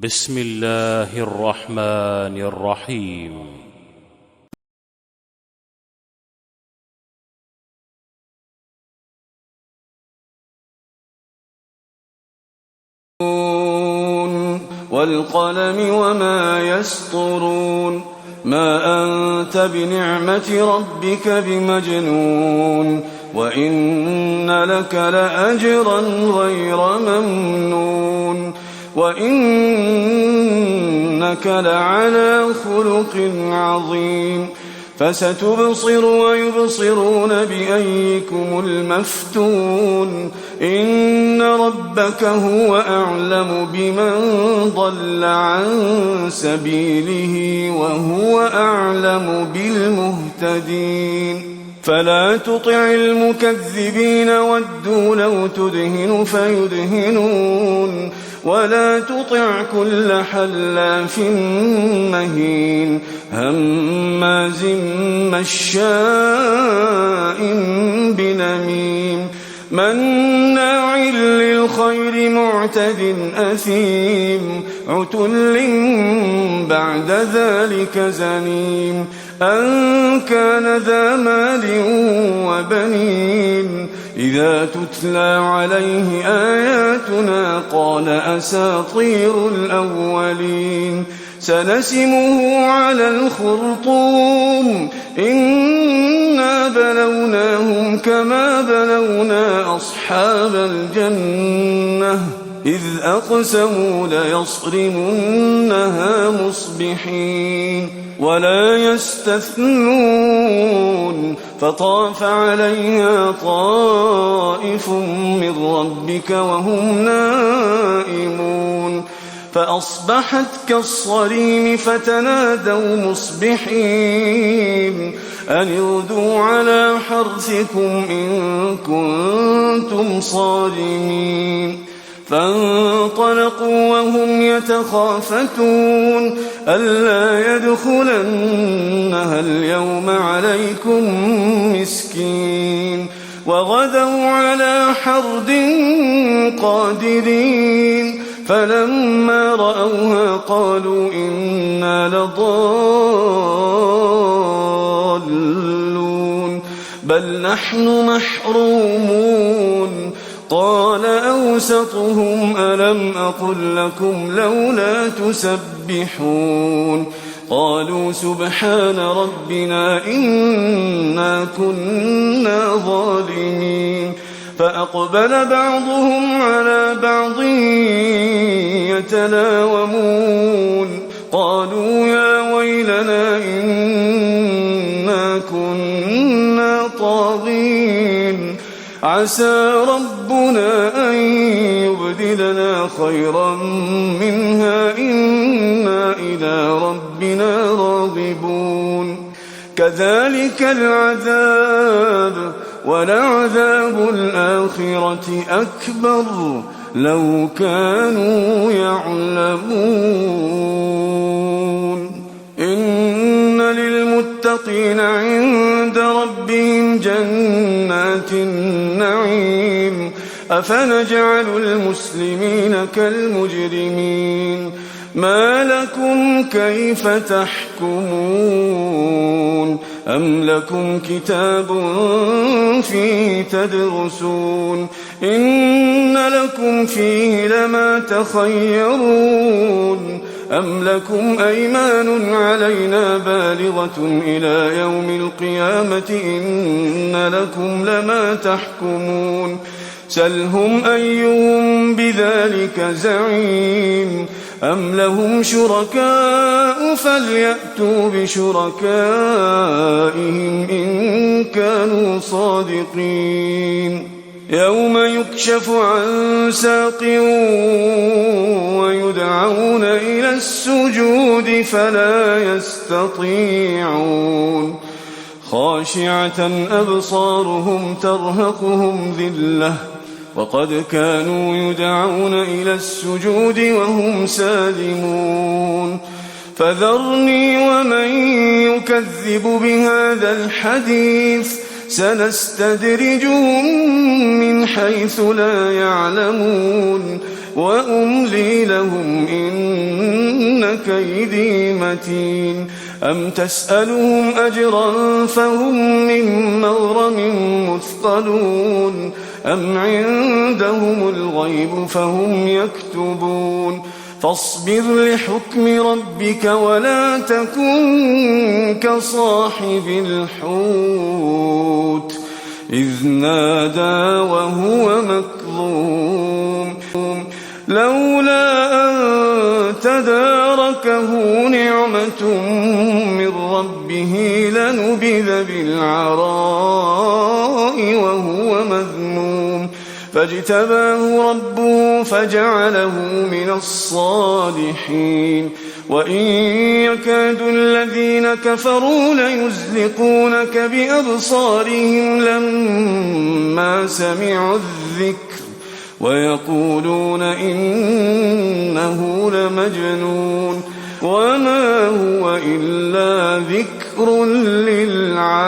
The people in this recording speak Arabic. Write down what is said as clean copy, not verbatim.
بسم الله الرحمن الرحيم. والقلم وما يسطرون ما أنت بنعمة ربك بمجنون وإن لك لأجرا غير ممنون وإنك لعلى خلق عظيم فستبصر ويبصرون بأيكم المفتون إن ربك هو أعلم بمن ضل عن سبيله وهو أعلم بالمهتدين فلا تطع المكذبين ودوا لو تدهن فيدهنون ولا تطع كل حلاف مهين هماز مشاء بنميم مناع للخير معتد أثيم عتل بعد ذلك زنيم أن كان ذا مال وبنين إذا تتلى عليه آياتنا قال أساطير الأولين سنسمه على الخرطوم إنا بلوناهم كما بلونا أصحاب الجنة إذ أقسموا ليصرمنها مصبحين ولا يستثنون فطاف عليها طائف من ربك وهم نائمون فأصبحت كالصريم فتنادوا مصبحين أن اغدوا على حرثكم إن كنتم صارمين فانطلقوا وهم يتخافتون ألا يدخلنها اليوم عليكم مسكين وغدوا على حرد قادرين فلما رأوها قالوا إنا لضالون بل نحن محرومون قال أوسطهم ألم أقل لكم لولا تسبحون قالوا سبحان ربنا إنا كنا ظالمين فأقبل بعضهم على بعض يتلاومون قالوا يا ويلنا إنا كنا طاغين عسى ربنا أن يبدلنا خيرا منها إنا إلى ربنا راغبون كذلك العذاب ولعذاب الآخرة أكبر لو كانوا يعلمون إن للمتقين عند ربهم جنات النعيم أفنجعل المسلمين كالمجرمين ما لكم كيف تحكمون أم لكم كتاب فيه تدرسون إن لكم فيه لما تخيرون أم لكم أيمان علينا بالغة إلى يوم القيامة إن لكم لما تحكمون سلهم أيهم بذلك زعيم أم لهم شركاء فليأتوا بشركائهم إن كانوا صادقين يوم يكشف عن ساق ويدعون إلى السجود فلا يستطيعون خاشعة أبصارهم ترهقهم ذلة وقد كانوا يدعون إلى السجود وهم سالمون فذرني ومن يكذب بهذا الحديث سنستدرجهم من حيث لا يعلمون وأملي لهم إن كيدي متين أم تسألهم أجرا فهم من مغرم مثقلون أم عندهم الغيب فهم يكتبون فاصبر لحكم ربك ولا تكن كصاحب الحوت إذ نادى وهو مكظوم لولا أن تداركه نعمة من ربه لنبذ بالعراء وهو مذموم فاجتباه ربه فجعله من الصالحين وإن يكاد الذين كفروا ليزلقونك بأبصارهم لما سمعوا الذكر ويقولون إنه لمجنون وما هو إلا ذكر للعالمين.